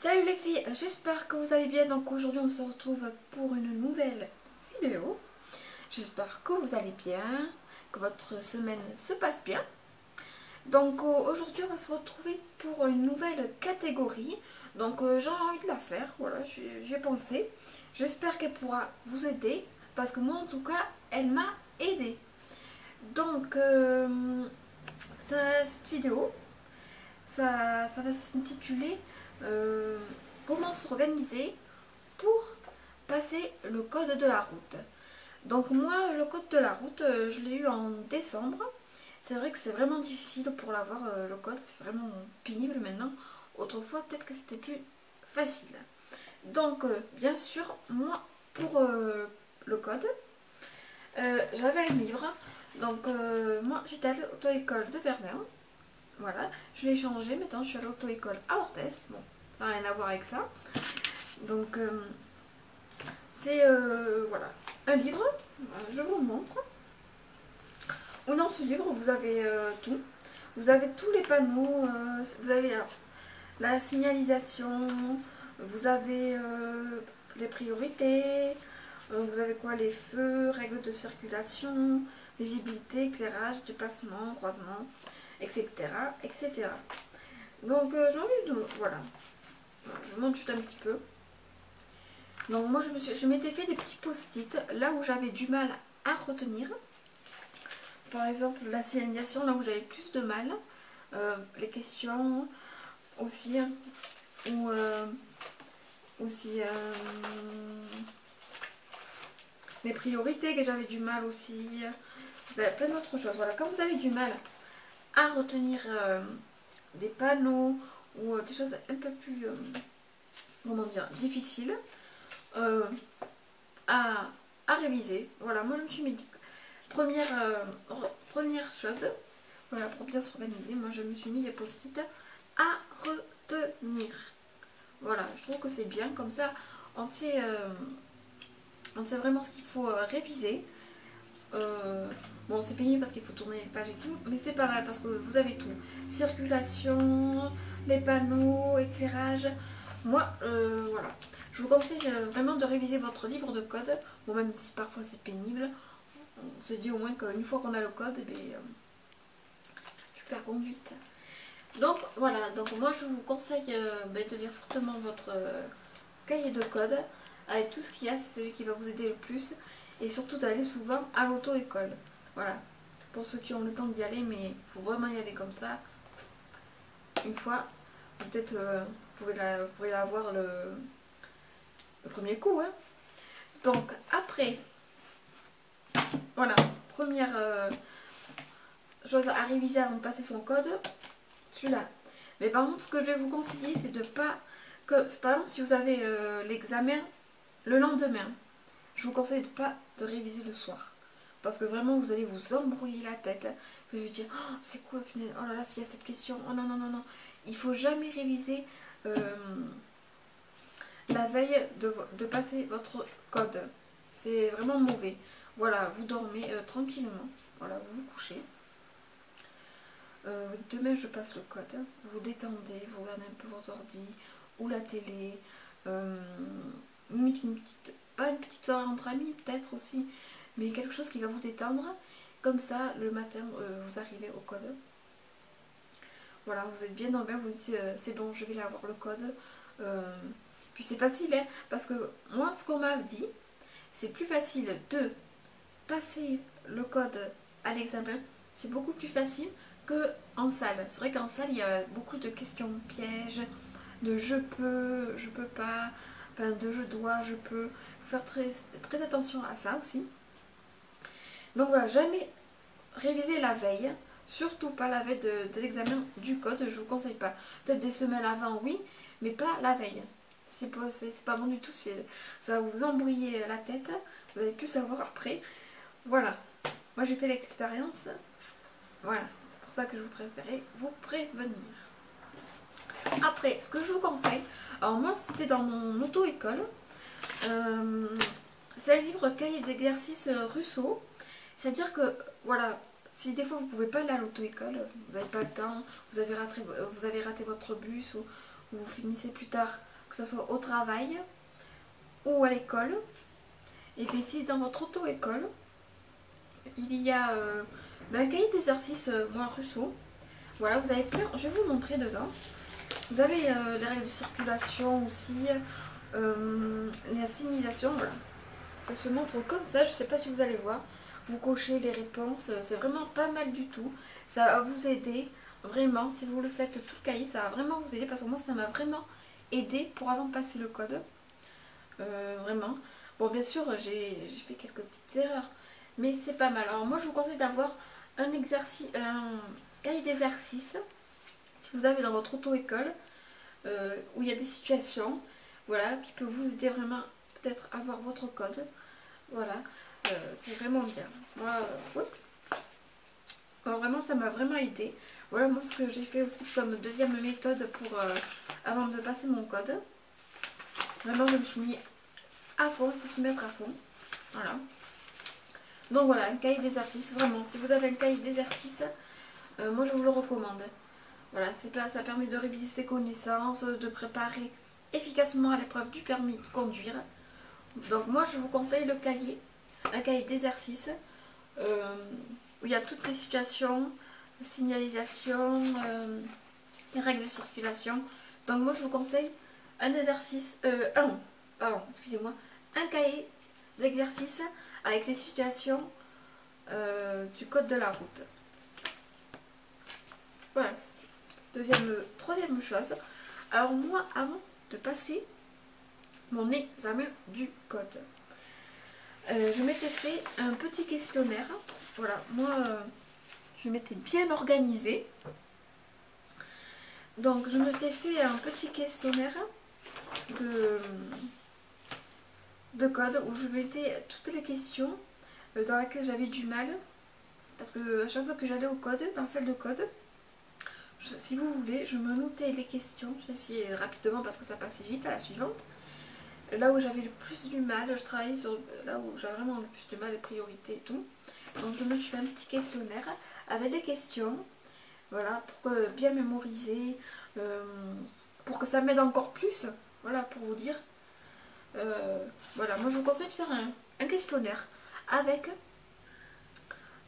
Salut les filles, j'espère que vous allez bien. Donc aujourd'hui on se retrouve pour une nouvelle vidéo. J'espère que vous allez bien, que votre semaine se passe bien. Donc aujourd'hui on va se retrouver pour une nouvelle catégorie. Donc j'ai envie de la faire, voilà, j'y ai pensé. J'espère qu'elle pourra vous aider, parce que moi en tout cas elle m'a aidé. Donc cette vidéo, ça va s'intituler euh, comment s'organiser pour passer le code de la route. Donc moi, le code de la route, je l'ai eu en décembre. C'est vrai que c'est vraiment difficile pour l'avoir, le code. C'est vraiment pénible maintenant. Autrefois, peut-être que c'était plus facile. Donc, bien sûr, moi, pour le code, j'avais un livre. Donc, moi, j'étais à l'auto-école de Verdun. Voilà, je l'ai changé. Maintenant, je suis à l'auto-école à Orthez. Bon, ça n'a rien à voir avec ça. Donc, c'est voilà, un livre, je vous montre. Où dans ce livre, vous avez tout. Vous avez tous les panneaux, vous avez la signalisation, vous avez les priorités, vous avez quoi, les feux, règles de circulation, visibilité, éclairage, dépassement, croisement, etc. etc. Donc j'ai envie de... Voilà, je vous montre juste un petit peu. Donc moi je m'étais fait des petits post-it là où j'avais du mal à retenir. Par exemple la signalisation, là où j'avais plus de mal. Les questions aussi. Ou aussi mes priorités que j'avais du mal aussi. Ben, plein d'autres choses. Voilà, quand vous avez du mal à retenir des panneaux ou des choses un peu plus, comment dire, difficiles, euh, à, à réviser. Voilà, moi je me suis mis première chose, voilà, pour bien s'organiser, moi je me suis mis des post-it à retenir. Voilà, je trouve que c'est bien, comme ça on sait vraiment ce qu'il faut réviser. Bon, c'est pénible parce qu'il faut tourner les pages et tout, mais c'est pas mal parce que vous avez tout. Circulation, les panneaux, éclairage. Moi, voilà. Je vous conseille vraiment de réviser votre livre de code. Bon, même si parfois c'est pénible, on se dit au moins qu'une fois qu'on a le code, il ne reste plus que la conduite. Donc voilà, donc moi je vous conseille de lire fortement votre cahier de code avec tout ce qu'il y a, c'est celui qui va vous aider le plus, et surtout d'aller souvent à l'auto-école. Voilà, pour ceux qui ont le temps d'y aller, mais il faut vraiment y aller comme ça. Une fois, peut-être vous pourrez l'avoir le premier coup. Hein. Donc après, voilà, première chose à réviser avant de passer son code, celui-là. Mais par contre, ce que je vais vous conseiller, c'est de pas... par exemple, si vous avez l'examen le lendemain, je vous conseille de pas de réviser le soir. Parce que vraiment, vous allez vous embrouiller la tête. Vous allez vous dire, oh, c'est quoi, oh là là, s'il y a cette question, oh non, non, non, non. Il faut jamais réviser la veille de passer votre code. C'est vraiment mauvais. Voilà, vous dormez tranquillement. Voilà, vous vous couchez. Demain, je passe le code. Vous détendez, vous regardez un peu votre ordi ou la télé. Limite pas une petite soirée entre amis, peut-être aussi, mais quelque chose qui va vous détendre. Comme ça, le matin, vous arrivez au code. Voilà, vous êtes bien dans le bain, vous dites c'est bon, je vais avoir le code. Puis c'est facile, hein, parce que moi, ce qu'on m'a dit, c'est plus facile de passer le code à l'examen. C'est beaucoup plus facile qu'en salle. C'est vrai qu'en salle, il y a beaucoup de questions pièges, de je peux pas, enfin de je dois, je peux. Il faut faire très attention à ça aussi. Donc voilà, jamais réviser la veille, surtout pas la veille de l'examen du code, je vous conseille pas. Peut-être des semaines avant, oui, mais pas la veille. C'est pas bon du tout, ça va vous embrouiller la tête, vous allez plus savoir après. Voilà, moi j'ai fait l'expérience, voilà, c'est pour ça que je vous préférais vous prévenir. Après, ce que je vous conseille, alors moi c'était dans mon auto-école, c'est un livre cahier d'exercices Russo. C'est-à-dire que, voilà, si des fois vous ne pouvez pas aller à l'auto-école, vous n'avez pas le temps, vous avez raté votre bus ou vous finissez plus tard que ce soit au travail ou à l'école. Et puis si dans votre auto-école, il y a un cahier d'exercice moi Rousseau. Voilà, vous avez plein, je vais vous montrer dedans. Vous avez les règles de circulation aussi, la signalisation, voilà. Ça se montre comme ça, je ne sais pas si vous allez voir. Vous cochez les réponses, c'est vraiment pas mal du tout. Ça va vous aider, vraiment, si vous le faites tout le cahier, ça va vraiment vous aider parce que moi ça m'a vraiment aidé pour avant de passer le code. Vraiment. Bon, bien sûr, j'ai fait quelques petites erreurs, mais c'est pas mal. Alors moi je vous conseille d'avoir un cahier d'exercice, si vous avez dans votre auto-école, où il y a des situations, voilà, qui peuvent vous aider vraiment peut-être à avoir votre code. Voilà, c'est vraiment bien. Moi, ouais. Alors, vraiment, ça m'a vraiment aidé. Voilà, moi, ce que j'ai fait aussi comme deuxième méthode pour avant de passer mon code. Vraiment, je me suis mis à fond, il faut se mettre à fond. Voilà. Donc voilà, un cahier d'exercice, vraiment, si vous avez un cahier d'exercice, moi je vous le recommande. Voilà, ça permet de réviser ses connaissances, de préparer efficacement à l'épreuve du permis de conduire. Donc moi je vous conseille un cahier d'exercice où il y a toutes les situations, signalisation, les règles de circulation. Donc moi je vous conseille excusez-moi, un cahier d'exercice avec les situations du code de la route. Voilà. Troisième chose. Alors moi, avant de passer mon examen du code, je m'étais fait un petit questionnaire. Voilà, moi, je m'étais bien organisée. Donc, je m'étais fait un petit questionnaire de code où je mettais toutes les questions dans lesquelles j'avais du mal. Parce que à chaque fois que j'allais au code, dans la salle de code, si vous voulez, je me notais les questions. J'ai essayé rapidement parce que ça passait vite à la suivante. Là où j'avais le plus du mal, je travaillais sur là où j'avais vraiment le plus du mal, les priorités et tout. Donc je me suis fait un petit questionnaire avec des questions, voilà, pour bien mémoriser, pour que ça m'aide encore plus, voilà, pour vous dire. Voilà, moi je vous conseille de faire un questionnaire avec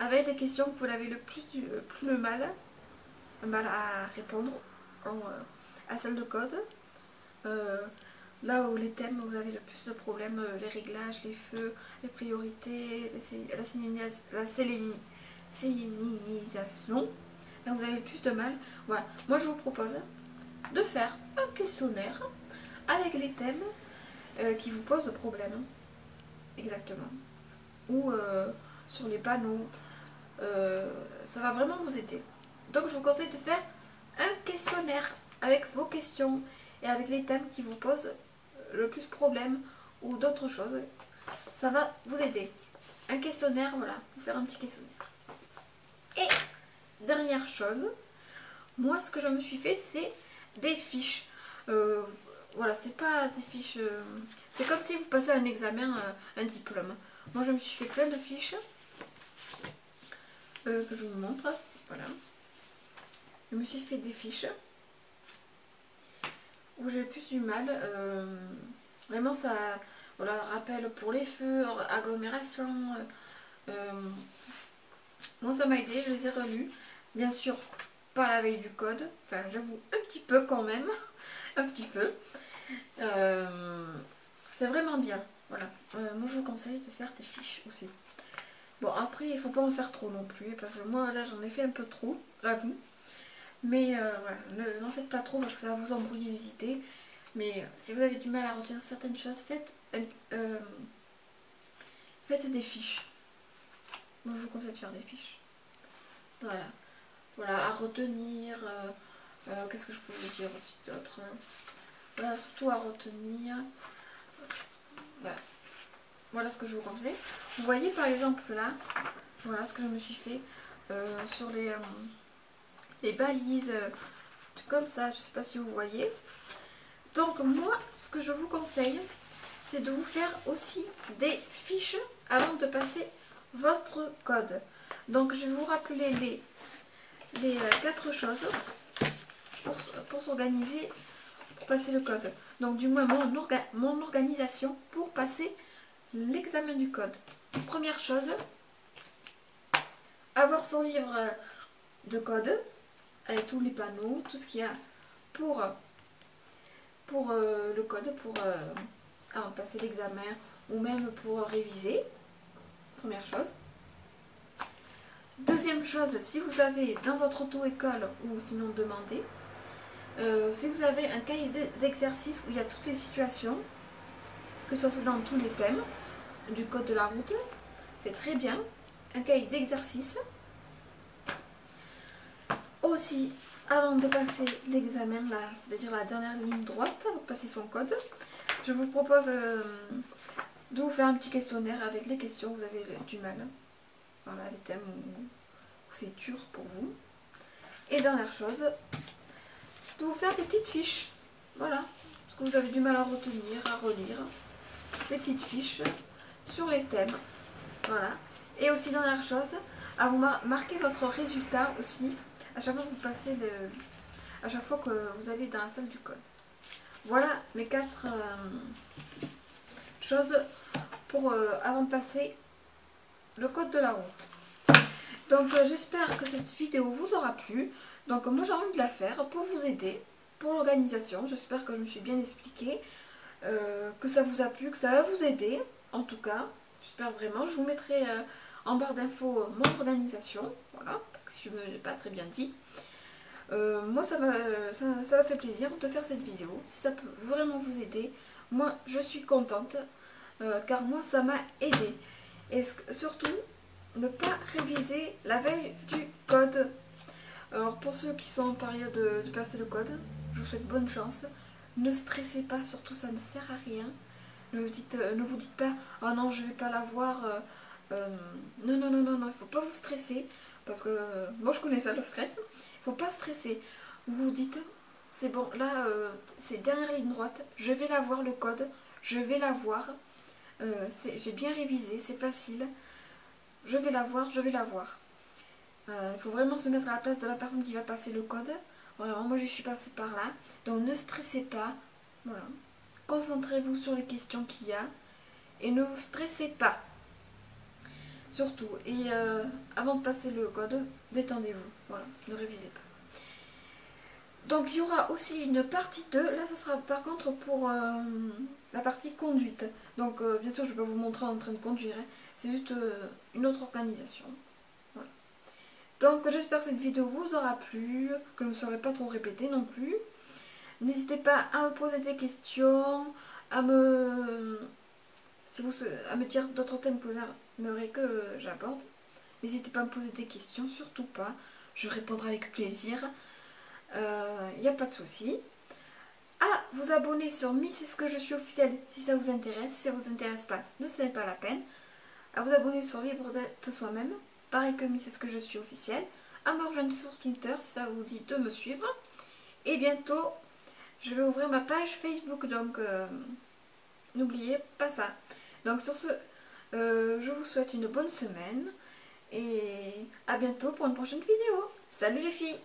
les questions que vous avez le plus le mal à répondre à celle de code. Là où les thèmes, vous avez le plus de problèmes, les réglages, les feux, les priorités, la sélénisation, là vous avez le plus de mal. Voilà, moi je vous propose de faire un questionnaire avec les thèmes qui vous posent problème, exactement. Ou sur les panneaux, ça va vraiment vous aider. Donc je vous conseille de faire un questionnaire avec vos questions et avec les thèmes qui vous posent le plus problème ou d'autres choses. Ça va vous aider. Un questionnaire, voilà, vous faire un petit questionnaire. Et dernière chose, moi ce que je me suis fait, c'est des fiches. Voilà, c'est pas des fiches. C'est comme si vous passez un examen, un diplôme. Moi je me suis fait plein de fiches que je vous montre. Voilà. Je me suis fait des fiches où j'ai le plus du mal. Vraiment, ça voilà, rappel pour les feux, agglomération. Moi, ça m'a aidé, je les ai relus. Bien sûr, pas la veille du code. Enfin, j'avoue, un petit peu quand même. Un petit peu. C'est vraiment bien. Voilà. Moi, je vous conseille de faire des fiches aussi. Bon, après, il ne faut pas en faire trop non plus. Parce que moi, là, j'en ai fait un peu trop, j'avoue. Mais voilà, n'en faites pas trop parce que ça va vous embrouiller les idées. Mais si vous avez du mal à retenir certaines choses, faites des fiches. Moi je vous conseille de faire des fiches. Voilà. Voilà, à retenir. Qu'est-ce que je peux vous dire aussi d'autre? Voilà, surtout à retenir. Voilà. Voilà ce que je vous conseille. Vous voyez par exemple là, voilà ce que je me suis fait sur les balises, comme ça, je sais pas si vous voyez. Donc moi, ce que je vous conseille, c'est de vous faire aussi des fiches avant de passer votre code. Donc je vais vous rappeler les 4 choses pour s'organiser passer le code. Donc du moins mon organisation pour passer l'examen du code. Première chose, avoir son livre de code avec tous les panneaux, tout ce qu'il y a pour le code, pour avant de passer l'examen ou même pour réviser. Première chose. Deuxième chose, si vous avez dans votre auto-école ou sinon demandez, si vous avez un cahier d'exercice où il y a toutes les situations, que ce soit dans tous les thèmes du code de la route, c'est très bien. Un cahier d'exercice. Aussi, avant de passer l'examen, c'est-à-dire la dernière ligne droite, pour passer son code, je vous propose de vous faire un petit questionnaire avec les questions où vous avez du mal. Voilà, les thèmes où c'est dur pour vous. Et dernière chose, de vous faire des petites fiches. Voilà, parce que vous avez du mal à retenir, à relire. Des petites fiches sur les thèmes. Voilà. Et aussi, dernière chose, à vous marquer votre résultat aussi. À chaque fois que vous passez à chaque fois que vous allez dans la salle du code. Voilà mes 4 choses pour avant de passer le code de la route. Donc j'espère que cette vidéo vous aura plu. Donc moi j'ai envie de la faire pour vous aider, pour l'organisation. J'espère que je me suis bien expliquée, que ça vous a plu, que ça va vous aider. En tout cas, j'espère vraiment. Je vous mettrai en barre d'infos mon organisation. Voilà, parce que si je ne l'ai pas très bien dit. Moi ça m'a fait plaisir de faire cette vidéo. Si ça peut vraiment vous aider, moi je suis contente. Car moi ça m'a aidé. Et surtout, ne pas réviser la veille du code. Alors pour ceux qui sont en période de passer le code, je vous souhaite bonne chance. Ne stressez pas, surtout ça ne sert à rien. Ne vous dites pas oh non je vais pas l'avoir. Non, non, non, non, non, il ne faut pas vous stresser. Parce que moi je connais ça, le stress. Il ne faut pas stresser. Vous vous dites c'est bon, là c'est dernière ligne droite, je vais l'avoir le code, je vais l'avoir. J'ai bien révisé, c'est facile. Je vais l'avoir, je vais l'avoir. Il faut vraiment se mettre à la place de la personne qui va passer le code. Vraiment, moi je suis passée par là. Donc ne stressez pas. Voilà. Concentrez-vous sur les questions qu'il y a. Et ne vous stressez pas. Surtout. Et avant de passer le code, détendez-vous. Voilà, ne révisez pas. Donc il y aura aussi une partie 2. Là, ça sera par contre pour la partie conduite. Donc bien sûr, je vais pas vous montrer en train de conduire. Hein. C'est juste une autre organisation. Voilà. Donc j'espère que cette vidéo vous aura plu, que je ne me serai pas trop répétée non plus. N'hésitez pas à me poser des questions, à me dire d'autres thèmes que vous aimeriez que j'aborde. N'hésitez pas à me poser des questions, surtout pas. Je répondrai avec plaisir. Il n'y a pas de souci. À vous abonner sur Mi c'est ce que je suis officielle si ça vous intéresse. Si ça vous intéresse pas, ne c'est pas la peine. À vous abonner sur Libre de Soi-même. Pareil que Mi c'est ce que je suis officielle. À me rejoindre sur Twitter si ça vous dit de me suivre. Et bientôt, je vais ouvrir ma page Facebook. Donc, n'oubliez pas ça. Donc sur ce, je vous souhaite une bonne semaine. Et à bientôt pour une prochaine vidéo. Salut les filles!